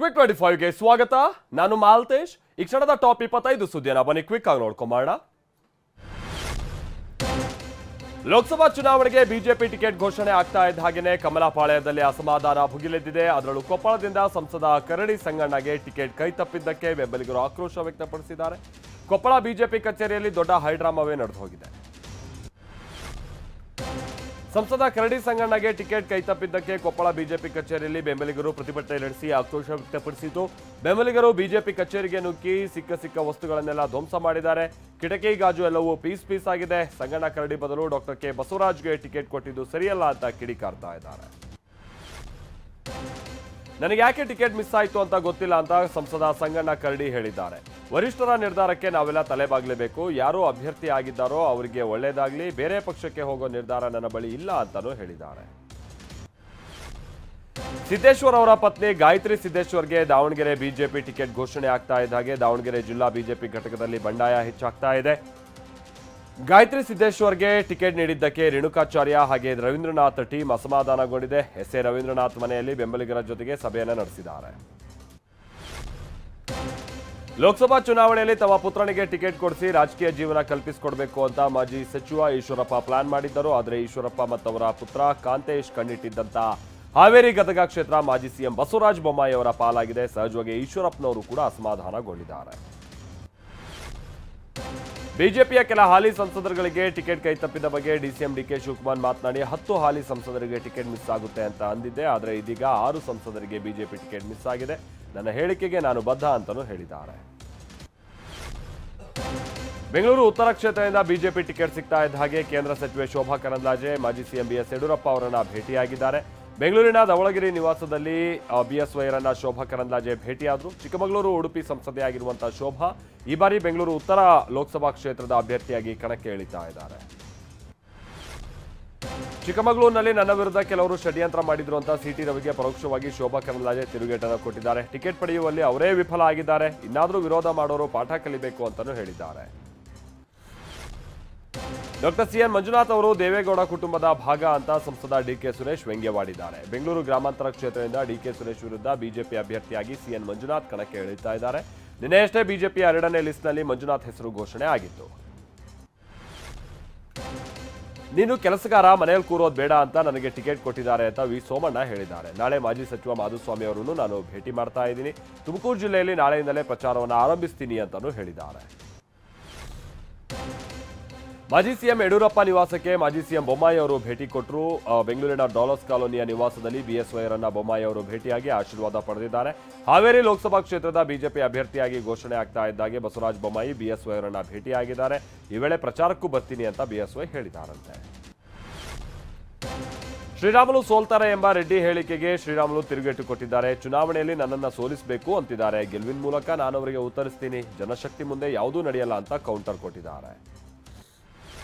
Quick 25ಗೆ ಸ್ವಾಗತ. ನಾನು ಮಾಲ್ತೇಶ್. ಈ ಕ್ಷಣದ ಟಾಪ್ 25 ಸುದ್ದಿಯನ್ನು ಬನ್ನಿ ಕ್ವಿಕ್ ಆಗಿ ನೋಡ್ಕೊಂಬೋಣ. ಲೋಕಸಭಾ ಚುನಾವಣೆಗೆ ಬಿಜೆಪಿ ಟಿಕೆಟ್ ಘೋಷಣೆ ಆಗ್ತಾ ಇದ್ದ ಹಾಗೆಯೇ ಕಮಲಾಪಾಳ್ಯದಲ್ಲಿ ಅಸಮಾಧಾನ ಭುಗಿಲೆದ್ದಿದೆ. ಅದರಲ್ಲೂ ಕೊಪ್ಪಳದಿಂದ ಸಂಸದ ಕರಡಿ ಸಂಗಣ್ಣಗೆ ಟಿಕೆಟ್ ಕೈ ತಪ್ಪಿದ್ದಕ್ಕೆ ಬೆಂಬಲಿಗರು ಆಕ್ರೋಶ ವ್ಯಕ್ತಪಡಿಸಿದ್ದಾರೆ. ಕೊಪ್ಪಳ ಬಿಜೆಪಿ ಕಚೇರಿಯಲ್ಲಿ ದೊಡ್ಡ ಹೈಡ್ರಾಮಾವೇ ನಡೆದು ಹೋಗಿದೆ. ಸಂಸದ ಕರಡಿ ಸಂಗಣ್ಣಗೆ ಟಿಕೆಟ್ ಕೈತಪ್ಪಿದ್ದಕ್ಕೆ ಕೊಪ್ಪಳ ಬಿಜೆಪಿ ಕಚೇರಿಯಲ್ಲಿ ಬೆಂಬಲಿಗರು ಪ್ರತಿಭಟನೆ ನಡೆಸಿ ಆಕ್ರೋಶ ವ್ಯಕ್ತಪಡಿಸಿತು. ಬೆಂಬಲಿಗರು ಬಿಜೆಪಿ ಕಚೇರಿಗೆ ನುಗ್ಗಿ ಸಿಕ್ಕ ವಸ್ತುಗಳನ್ನೆಲ್ಲ ಧ್ವಂಸ ಮಾಡಿದ್ದಾರೆ. ಕಿಟಕಿ ಗಾಜು ಎಲ್ಲವೂ ಪೀಸ್ ಆಗಿದೆ. ಸಂಗಣ್ಣ ಕರಡಿ ಬದಲು ಡಾಕ್ಟರ್ ಕೆ ಬಸವರಾಜ್ಗೆ ಟಿಕೆಟ್ ಕೊಟ್ಟಿದ್ದು ಸರಿಯಲ್ಲ ಅಂತ ಕಿಡಿಕಾರ್ತಾ ಇದ್ದಾರೆ. ನನಗೆ ಯಾಕೆ ಟಿಕೆಟ್ ಮಿಸ್ ಆಯಿತು ಅಂತ ಗೊತ್ತಿಲ್ಲ ಅಂತ ಸಂಸದ ಸಂಗಣ್ಣ ಕರಡಿ ಹೇಳಿದ್ದಾರೆ. ವರಿಷ್ಠರ ನಿರ್ಧಾರಕ್ಕೆ ನಾವೆಲ್ಲ ತಲೆಬಾಗಲೇಬೇಕು. ಯಾರು ಅಭ್ಯರ್ಥಿ ಆಗಿದ್ದಾರೋ ಅವರಿಗೆ ಒಳ್ಳೆಯದಾಗಲಿ. ಬೇರೆ ಪಕ್ಷಕ್ಕೆ ಹೋಗೋ ನಿರ್ಧಾರ ನನ್ನ ಬಳಿ ಇಲ್ಲ ಅಂತಾನೂ ಹೇಳಿದ್ದಾರೆ. ಸಿದ್ದೇಶ್ವರ್ ಅವರ ಪತ್ನಿ ಗಾಯತ್ರಿ ಸಿದ್ದೇಶ್ವರ್ಗೆ ದಾವಣಗೆರೆ ಬಿಜೆಪಿ ಟಿಕೆಟ್ ಘೋಷಣೆ ಆಗ್ತಾ ಇದ್ದ ಹಾಗೆ ದಾವಣಗೆರೆ ಜಿಲ್ಲಾ ಬಿಜೆಪಿ ಘಟಕದಲ್ಲಿ ಬಂಡಾಯ ಹೆಚ್ಚಾಗ್ತಾ ಇದೆ. ಗಾಯತ್ರಿ ಸಿದ್ದೇಶ್ವರ್ಗೆ ಟಿಕೆಟ್ ನೀಡಿದ್ದಕ್ಕೆ ರೇಣುಕಾಚಾರ್ಯ ಹಾಗೆ ರವೀಂದ್ರನಾಥ್ ಟೀಮ್ ಅಸಮಾಧಾನಗೊಂಡಿದೆ. ಎಸ್ಎ ರವೀಂದ್ರನಾಥ್ ಮನೆಯಲ್ಲಿ ಬೆಂಬಲಿಗರ ಜೊತೆಗೆ ಸಭೆಯನ್ನು ನಡೆಸಿದ್ದಾರೆ. ಲೋಕಸಭಾ ಚುನಾವಣೆಯಲ್ಲಿ ತಮ್ಮ ಪುತ್ರನಿಗೆ ಟಿಕೆಟ್ ಕೊಡಿಸಿ ರಾಜಕೀಯ ಜೀವನ ಕಲ್ಪಿಸಿಕೊಡ್ಬೇಕು ಅಂತ ಮಾಜಿ ಸಚಿವ ಈಶ್ವರಪ್ಪ ಪ್ಲಾನ್ ಮಾಡಿದ್ದರು. ಆದರೆ ಈಶ್ವರಪ್ಪ ಮತ್ತವರ ಪುತ್ರ ಕಾಂತೇಶ್ ಕಣ್ಣಿಟ್ಟಿದ್ದಂತ ಹಾವೇರಿ ಗದಗ ಕ್ಷೇತ್ರ ಮಾಜಿ ಸಿಎಂ ಬಸವರಾಜ ಬೊಮ್ಮಾಯಿ ಅವರ ಪಾಲಾಗಿದೆ. ಸಹಜವಾಗಿ ಈಶ್ವರಪ್ಪನವರು ಕೂಡ ಅಸಮಾಧಾನಗೊಂಡಿದ್ದಾರೆ. ಬಿಜೆಪಿಯ ಕೆಲ ಹಾಲಿ ಸಂಸದರುಗಳಿಗೆ ಟಿಕೆಟ್ ಕೈತಪ್ಪಿದ ಬಗ್ಗೆ ಡಿಸಿಎಂ ಡಿಕೆ ಶಿವಕುಮಾರ್ ಮಾತನಾಡಿ 10 ಹಾಲಿ ಸಂಸದರಿಗೆ ಟಿಕೆಟ್ ಮಿಸ್ ಆಗುತ್ತೆ ಅಂತ ಅಂದಿದ್ದೆ. ಆದರೆ ಇದೀಗ 6 ಸಂಸದರಿಗೆ ಬಿಜೆಪಿ ಟಿಕೆಟ್ ಮಿಸ್ ಆಗಿದೆ. ನನ್ನ ಹೇಳಿಕೆಗೆ ನಾನು ಬದ್ಧ ಅಂತಲೂ ಹೇಳಿದ್ದಾರೆ. ಬೆಂಗಳೂರು ಉತ್ತರ ಕ್ಷೇತ್ರದಿಂದ ಬಿಜೆಪಿ ಟಿಕೆಟ್ ಸಿಗ್ತಾ ಇದ್ದ ಹಾಗೆ ಕೇಂದ್ರ ಸಚಿವೆ ಶೋಭಾ ಕರಂದ್ಲಾಜೆ ಮಾಜಿ ಸಿಎಂ ಬಿಎಸ್ ಯಡಿಯೂರಪ್ಪ ಅವರನ್ನ ಭೇಟಿಯಾಗಿದ್ದಾರೆ. ಬೆಂಗಳೂರಿನ ಧವಳಗಿರಿ ನಿವಾಸದಲ್ಲಿ ಬಿಎಸ್ವೈರನ್ನ ಶೋಭಾ ಕರಂದ್ಲಾಜೆ ಭೇಟಿಯಾದರು. ಚಿಕ್ಕಮಗಳೂರು ಉಡುಪಿ ಸಂಸದೆಯಾಗಿರುವಂತಹ ಶೋಭಾ ಈ ಬಾರಿ ಬೆಂಗಳೂರು ಉತ್ತರ ಲೋಕಸಭಾ ಕ್ಷೇತ್ರದ ಅಭ್ಯರ್ಥಿಯಾಗಿ ಕಣಕ್ಕೆ ಇಳಿತಾ ಇದ್ದಾರೆ. ಚಿಕ್ಕಮಗಳೂರಿನಲ್ಲಿ ನನ್ನ ವಿರುದ್ಧ ಕೆಲವರು ಷಡ್ಯಂತ್ರ ಮಾಡಿದ್ರು ಅಂತ ಸಿಟಿ ರವಿಗೆ ಪರೋಕ್ಷವಾಗಿ ಶೋಭಾ ಕರಂದ್ಲಾಜೆ ತಿರುಗೇಟನ್ನು ಕೊಟ್ಟಿದ್ದಾರೆ. ಟಿಕೆಟ್ ಪಡೆಯುವಲ್ಲಿ ಅವರೇ ವಿಫಲ ಆಗಿದ್ದಾರೆ. ಇನ್ನಾದರೂ ವಿರೋಧ ಮಾಡೋರು ಪಾಠ ಕಲಿಬೇಕು ಅಂತಾನೂ ಹೇಳಿದ್ದಾರೆ. ಡಾಕ್ಟರ್ ಸಿಎನ್ ಮಂಜುನಾಥ್ ಅವರು ದೇವೇಗೌಡ ಕುಟುಂಬದ ಭಾಗ ಅಂತ ಸಂಸದ ಡಿಕೆ ಸುರೇಶ್ ವ್ಯಂಗ್ಯವಾಡಿದ್ದಾರೆ. ಬೆಂಗಳೂರು ಗ್ರಾಮಾಂತರ ಕ್ಷೇತ್ರದಿಂದ ಡಿಕೆ ಸುರೇಶ್ ವಿರುದ್ಧ ಬಿಜೆಪಿ ಅಭ್ಯರ್ಥಿಯಾಗಿ ಸಿಎನ್ ಮಂಜುನಾಥ್ ಕಣಕ್ಕೆ ಇಳಿತಾ ಇದ್ದಾರೆ. ನಿನ್ನೆಯಷ್ಟೇ ಬಿಜೆಪಿಯ 2ನೇ ಲಿಸ್ಟ್ನಲ್ಲಿ ಮಂಜುನಾಥ್ ಹೆಸರು ಘೋಷಣೆ ಆಗಿತ್ತು. ನೀನು ಕೆಲಸಗಾರ ಮನೆಯಲ್ಲಿ ಕೂರೋದು ಬೇಡ ಅಂತ ನನಗೆ ಟಿಕೆಟ್ ಕೊಟ್ಟಿದ್ದಾರೆ ಅಂತ ವಿ ಸೋಮಣ್ಣ ಹೇಳಿದ್ದಾರೆ. ನಾಳೆ ಮಾಜಿ ಸಚಿವ ಮಾಧುಸ್ವಾಮಿ ಅವರನ್ನು ನಾನು ಭೇಟಿ ಮಾಡ್ತಾ ಇದ್ದೀನಿ. ತುಮಕೂರು ಜಿಲ್ಲೆಯಲ್ಲಿ ನಾಳೆಯಿಂದಲೇ ಪ್ರಚಾರವನ್ನು ಆರಂಭಿಸ್ತೀನಿ ಅಂತಾನೂ ಹೇಳಿದ್ದಾರೆ. ಮಾಜಿ ಸಿಎಂ ಯಡಿಯೂರಪ್ಪ ನಿವಾಸಕ್ಕೆ ಮಾಜಿ ಸಿಎಂ ಬೊಮ್ಮಾಯಿ ಅವರು ಭೇಟಿ ಕೊಟ್ಟರು. ಬೆಂಗಳೂರಿನ ಡಾಲರ್ಸ್ ಕಾಲೋನಿಯ ನಿವಾಸದಲ್ಲಿ ಬಿಎಸ್ವೈರನ್ನ ಬೊಮ್ಮಾಯಿ ಅವರು ಭೇಟಿಯಾಗಿ ಆಶೀರ್ವಾದ ಪಡೆದಿದ್ದಾರೆ. ಹಾವೇರಿ ಲೋಕಸಭಾ ಕ್ಷೇತ್ರದ ಬಿಜೆಪಿ ಅಭ್ಯರ್ಥಿಯಾಗಿ ಘೋಷಣೆ ಆಗ್ತಾ ಇದ್ದಾಗೆ ಬಸವರಾಜ ಬೊಮ್ಮಾಯಿ ಬಿಎಸ್ವೈರನ್ನ ಭೇಟಿಯಾಗಿದ್ದಾರೆ. ಈ ವೇಳೆ ಪ್ರಚಾರಕ್ಕೂ ಬರ್ತೀನಿ ಅಂತ ಬಿಎಸ್ವೈ ಹೇಳಿದ್ದಾರಂತೆ. ಶ್ರೀರಾಮುಲು ಸೋಲ್ತಾರೆ ಎಂಬ ರೆಡ್ಡಿ ಹೇಳಿಕೆಗೆ ಶ್ರೀರಾಮುಲು ತಿರುಗೇಟು ಕೊಟ್ಟಿದ್ದಾರೆ. ಚುನಾವಣೆಯಲ್ಲಿ ನನ್ನನ್ನು ಸೋಲಿಸಬೇಕು ಅಂತಿದ್ದಾರೆ. ಗೆಲುವಿನ ಮೂಲಕ ನಾನು ಅವರಿಗೆ ಉತ್ತರಿಸ್ತೀನಿ. ಜನಶಕ್ತಿ ಮುಂದೆ ಯಾವುದೂ ನಡೆಯಲ್ಲ ಅಂತ ಕೌಂಟರ್ ಕೊಟ್ಟಿದ್ದಾರೆ.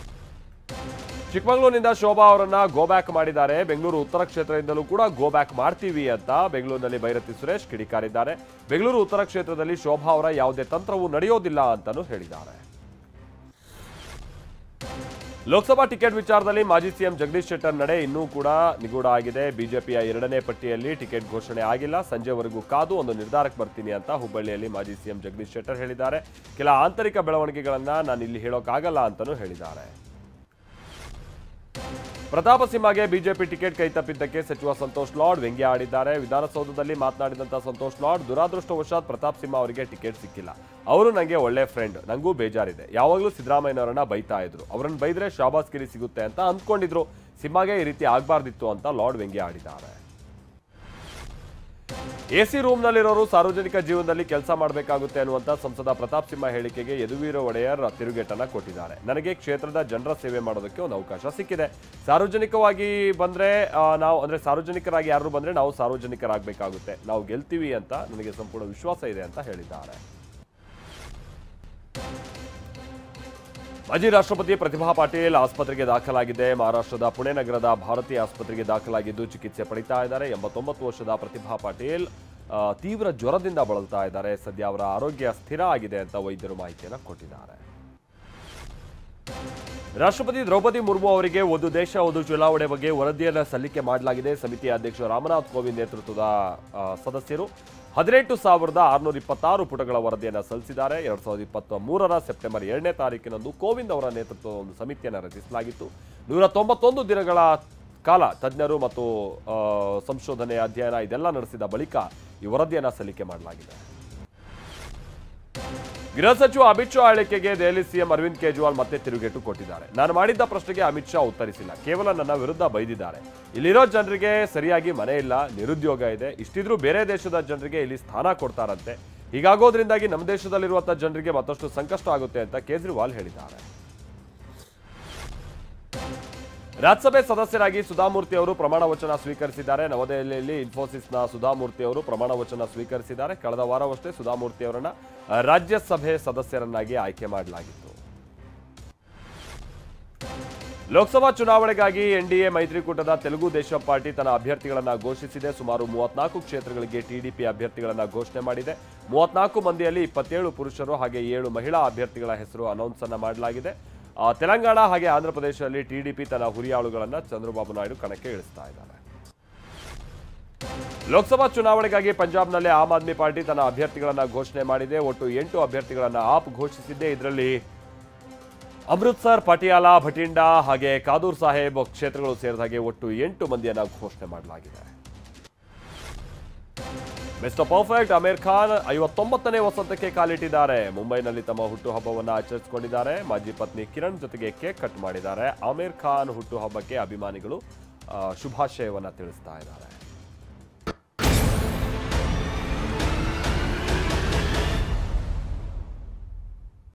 ಚಿಕ್ಕಮಗಳೂರಿನಿಂದ ಶೋಭಾ ಅವರನ್ನ ಗೋ ಬ್ಯಾಕ್ ಮಾಡಿದ್ದಾರೆ. ಬೆಂಗಳೂರು ಉತ್ತರ ಕ್ಷೇತ್ರದಿಂದಲೂ ಕೂಡ ಗೋ ಬ್ಯಾಕ್ ಮಾಡ್ತೀವಿ ಅಂತ ಬೆಂಗಳೂರಿನಲ್ಲಿ ಭೈರತಿ ಸುರೇಶ್ ಕಿಡಿಕಾರಿದ್ದಾರೆ. ಬೆಂಗಳೂರು ಉತ್ತರ ಕ್ಷೇತ್ರದಲ್ಲಿ ಶೋಭಾ ಅವರ ಯಾವುದೇ ತಂತ್ರವೂ ನಡೆಯೋದಿಲ್ಲ ಅಂತಾನೂ ಹೇಳಿದ್ದಾರೆ. ಲೋಕಸಭಾ ಟಿಕೆಟ್ ವಿಚಾರದಲ್ಲಿ ಮಾಜಿ ಸಿಎಂ ಜಗದೀಶ್ ಶೆಟ್ಟರ್ ನಡೆ ಇನ್ನೂ ಕೂಡ ನಿಗೂಢ ಆಗಿದೆ. ಬಿಜೆಪಿಯ 2ನೇ ಪಟ್ಟಿಯಲ್ಲಿ ಟಿಕೆಟ್ ಘೋಷಣೆ ಆಗಿಲ್ಲ. ಸಂಜೆವರೆಗೂ ಕಾದು ಒಂದು ನಿರ್ಧಾರಕ್ಕೆ ಬರ್ತೀನಿ ಅಂತ ಹುಬ್ಬಳ್ಳಿಯಲ್ಲಿ ಮಾಜಿ ಸಿಎಂ ಜಗದೀಶ್ ಶೆಟ್ಟರ್ ಹೇಳಿದ್ದಾರೆ. ಕೆಲ ಆಂತರಿಕ ಬೆಳವಣಿಗೆಗಳನ್ನ ನಾನು ಇಲ್ಲಿ ಹೇಳೋಕ್ಕಾಗಲ್ಲ ಅಂತಾನೂ ಹೇಳಿದ್ದಾರೆ. ಪ್ರತಾಪ ಸಿಂಹಗೆ ಬಿಜೆಪಿ ಟಿಕೆಟ್ ಕೈತಪ್ಪಿದ್ದಕ್ಕೆ ಸಚಿವ ಸಂತೋಷ್ ಲಾಡ್ ವ್ಯಂಗ್ಯ ಆಡಿದ್ದಾರೆ. ವಿಧಾನಸೌಧದಲ್ಲಿ ಮಾತನಾಡಿದಂತ ಸಂತೋಷ್ ಲಾಡ್ ದುರಾದೃಷ್ಟವಶಾತ್ ಪ್ರತಾಪ್ ಸಿಂಹ ಅವರಿಗೆ ಟಿಕೆಟ್ ಸಿಕ್ಕಿಲ್ಲ. ಅವರು ನನಗೆ ಒಳ್ಳೆ ಫ್ರೆಂಡ್, ನನಗೂ ಬೇಜಾರಿದೆ. ಯಾವಾಗಲೂ ಸಿದ್ದರಾಮಯ್ಯನವರನ್ನ ಬೈತಾ ಇದ್ರು. ಅವರನ್ನು ಬೈದ್ರೆ ಶಾಬಾಸ್ಗಿರಿ ಸಿಗುತ್ತೆ ಅಂತ ಅಂದ್ಕೊಂಡಿದ್ರು. ಸಿಂಹಗೆ ಈ ರೀತಿ ಆಗಬಾರ್ದಿತ್ತು ಅಂತ ಲಾರ್ಡ್ ವ್ಯಂಗ್ಯ ಆಡಿದ್ದಾರೆ. ಎಸಿ ರೂಮ್ನಲ್ಲಿರೋರು ಸಾರ್ವಜನಿಕ ಜೀವನದಲ್ಲಿ ಕೆಲಸ ಮಾಡಬೇಕಾಗುತ್ತೆ ಅನ್ನುವಂಥ ಸಂಸದ ಪ್ರತಾಪ್ ಸಿಂಹ ಹೇಳಿಕೆಗೆ ಯದುವೀರ ಒಡೆಯರ್ ತಿರುಗೇಟನ್ನ ಕೊಟ್ಟಿದ್ದಾರೆ. ನನಗೆ ಕ್ಷೇತ್ರದ ಜನರ ಸೇವೆ ಮಾಡೋದಕ್ಕೆ ಒಂದು ಅವಕಾಶ ಸಿಕ್ಕಿದೆ. ಸಾರ್ವಜನಿಕವಾಗಿ ಬಂದ್ರೆ ಸಾರ್ವಜನಿಕರಾಗಿ ಯಾರು ಬಂದ್ರೆ ನಾವು ಸಾರ್ವಜನಿಕರಾಗಬೇಕಾಗುತ್ತೆ. ನಾವು ಗೆಲ್ತೀವಿ ಅಂತ ನನಗೆ ಸಂಪೂರ್ಣ ವಿಶ್ವಾಸ ಇದೆ ಅಂತ ಹೇಳಿದ್ದಾರೆ. ಮಾಜಿ ರಾಷ್ಟ್ರಪತಿ ಪ್ರತಿಭಾ ಪಾಟೀಲ್ ಆಸ್ಪತ್ರೆಗೆ ದಾಖಲಾಗಿದೆ. ಮಹಾರಾಷ್ಟ್ರದ ಪುಣೆ ನಗರದ ಭಾರತೀಯ ಆಸ್ಪತ್ರೆಗೆ ದಾಖಲಾಗಿದ್ದು ಚಿಕಿತ್ಸೆ ಪಡಿತಾ ಇದ್ದಾರೆ. 89 ವರ್ಷದ ಪ್ರತಿಭಾ ಪಾಟೀಲ್ ತೀವ್ರ ಜ್ವರದಿಂದ ಬಳಲ್ತಾ ಇದ್ದಾರೆ. ಸದ್ಯ ಅವರ ಆರೋಗ್ಯ ಸ್ಥಿರ ಆಗಿದೆ ಅಂತ ವೈದ್ಯರು ಮಾಹಿತಿಯನ್ನು ಕೊಟ್ಟಿದ್ದಾರೆ. ರಾಷ್ಟ್ರಪತಿ ದ್ರೌಪದಿ ಮುರ್ಮು ಅವರಿಗೆ ಒಂದು ದೇಶ ಒಂದು ಚುನಾವಣೆ ಬಗ್ಗೆ ವರದಿಯನ್ನು ಸಲ್ಲಿಕೆ ಮಾಡಲಾಗಿದೆ. ಸಮಿತಿಯ ಅಧ್ಯಕ್ಷ ರಾಮನಾಥ್ ಕೋವಿಂದ್ ನೇತೃತ್ವದ ಸದಸ್ಯರು 18,626 ಪುಟಗಳ ವರದಿಯನ್ನು ಸಲ್ಲಿಸಿದ್ದಾರೆ. 2023 ಸೆಪ್ಟೆಂಬರ್ 2ನೇ ತಾರೀಕಿನಂದು ಕೋವಿಂದ್ ಅವರ ನೇತೃತ್ವದ ಒಂದು ಸಮಿತಿಯನ್ನು ರಚಿಸಲಾಗಿತ್ತು. 191 ದಿನಗಳ ಕಾಲ ತಜ್ಞರು ಮತ್ತು ಸಂಶೋಧನೆ ಅಧ್ಯಯನ ಇದೆಲ್ಲ ನಡೆಸಿದ ಬಳಿಕ ಈ ವರದಿಯನ್ನು ಸಲ್ಲಿಕೆ ಮಾಡಲಾಗಿದೆ. ಗೃಹ ಸಚಿವ ಅಮಿತ್ ಶಾ ಹೇಳಿಕೆಗೆ ದೆಹಲಿ ಸಿಎಂ ಅರವಿಂದ್ ಕೇಜ್ರಿವಾಲ್ ಮತ್ತೆ ತಿರುಗೇಟು ಕೊಟ್ಟಿದ್ದಾರೆ. ನಾನು ಮಾಡಿದ್ದ ಪ್ರಶ್ನೆಗೆ ಅಮಿತ್ ಶಾ ಉತ್ತರಿಸಿಲ್ಲ, ಕೇವಲ ನನ್ನ ವಿರುದ್ಧ ಬೈದಿದ್ದಾರೆ. ಇಲ್ಲಿರೋ ಜನರಿಗೆ ಸರಿಯಾಗಿ ಮನೆ ಇಲ್ಲ, ನಿರುದ್ಯೋಗ ಇದೆ, ಇಷ್ಟಿದ್ರೂ ಬೇರೆ ದೇಶದ ಜನರಿಗೆ ಇಲ್ಲಿ ಸ್ಥಾನ ಕೊಡ್ತಾರಂತೆ. ಹೀಗಾಗೋದ್ರಿಂದಾಗಿ ನಮ್ಮ ದೇಶದಲ್ಲಿರುವಂತಹ ಜನರಿಗೆ ಮತ್ತಷ್ಟು ಸಂಕಷ್ಟ ಆಗುತ್ತೆ ಅಂತ ಕೇಜ್ರಿವಾಲ್ ಹೇಳಿದ್ದಾರೆ. ರಾಜ್ಯಸಭೆ ಸದಸ್ಯರಾಗಿ ಸುಧಾಮೂರ್ತಿ ಅವರು ಪ್ರಮಾಣ ವಚನ ಸ್ವೀಕರಿಸಿದ್ದಾರೆ. ನವದೆಹಲಿಯಲ್ಲಿ ಇನ್ಫೋಸಿಸ್ನ ಸುಧಾಮೂರ್ತಿ ಅವರು ಪ್ರಮಾಣ ವಚನ ಸ್ವೀಕರಿಸಿದ್ದಾರೆ. ಕಳೆದ ವಾರವಷ್ಟೇ ಸುಧಾಮೂರ್ತಿ ಅವರನ್ನ ರಾಜ್ಯಸಭೆ ಸದಸ್ಯರನ್ನಾಗಿ ಆಯ್ಕೆ ಮಾಡಲಾಗಿತ್ತು. ಲೋಕಸಭಾ ಚುನಾವಣೆಗಾಗಿ ಎನ್ಡಿಎ ಮೈತ್ರಿಕೂಟದ ತೆಲುಗು ದೇಶಂ ಪಾರ್ಟಿ ತನ್ನ ಅಭ್ಯರ್ಥಿಗಳನ್ನು ಘೋಷಿಸಿದೆ. ಸುಮಾರು 34 ಕ್ಷೇತ್ರಗಳಿಗೆ ಟಿಡಿಪಿ ಅಭ್ಯರ್ಥಿಗಳನ್ನು ಘೋಷಣೆ ಮಾಡಿದೆ. 34 ಮಂದಿಯಲ್ಲಿ 27 ಪುರುಷರು ಹಾಗೆ 7 ಮಹಿಳಾ ಅಭ್ಯರ್ಥಿಗಳ ಹೆಸರು ಅನೌನ್ಸ್ ಅನ್ನ ಮಾಡಲಾಗಿದೆ. ತೆಲಂಗಾಣ ಹಾಗೆ ಆಂಧ್ರ ಪ್ರದೇಶದಲ್ಲಿ ಟಿಡಿಪಿ ತನ್ನ ಹುರಿಯಾಳುಗಳನ್ನು ಚಂದ್ರಬಾಬು ನಾಯ್ಡು ಕಣಕ್ಕೆ ಇಳಿಸ್ತಾ ಇದ್ದಾರೆ. ಲೋಕಸಭಾ ಚುನಾವಣೆಗಾಗಿ ಪಂಜಾಬ್ನಲ್ಲಿ ಆಮ್ ಆದ್ಮಿ ಪಾರ್ಟಿ ತನ್ನ ಅಭ್ಯರ್ಥಿಗಳನ್ನು ಘೋಷಣೆ ಮಾಡಿದೆ. ಒಟ್ಟು 8 ಅಭ್ಯರ್ಥಿಗಳನ್ನು ಆಪ್ ಘೋಷಿಸಿದೆ. ಇದರಲ್ಲಿ ಅಮೃತ್ಸರ್, ಪಟಿಯಾಲ, ಭಟಿಂಡಾ ಹಾಗೆ ಕಾದೂರ್ ಸಾಹೇಬ್ ಕ್ಷೇತ್ರಗಳು ಸೇರಿದ ಹಾಗೆ ಒಟ್ಟು 8 ಮಂದಿಯನ್ನು ಘೋಷಣೆ ಮಾಡಲಾಗಿದೆ. ಮಿಸ್ಟರ್ ಪರ್ಫೆಕ್ಟ್ ಆಮಿರ್ ಖಾನ್ 59ನೇ ವಸಂತಕ್ಕೆ ಕಾಲಿಟ್ಟಿದ್ದಾರೆ. ಮುಂಬೈನಲ್ಲಿ ತಮ್ಮ ಹುಟ್ಟುಹಬ್ಬವನ್ನು ಆಚರಿಸಿಕೊಂಡಿದ್ದಾರೆ. ಮಾಜಿ ಪತ್ನಿ ಕಿರಣ್ ಜೊತೆಗೆ ಕೇಕ್ ಕಟ್ ಮಾಡಿದ್ದಾರೆ. ಆಮಿರ್ ಖಾನ್ ಹುಟ್ಟುಹಬ್ಬಕ್ಕೆ ಅಭಿಮಾನಿಗಳು ಶುಭಾಶಯವನ್ನು ತಿಳಿಸ್ತಾ ಇದ್ದಾರೆ.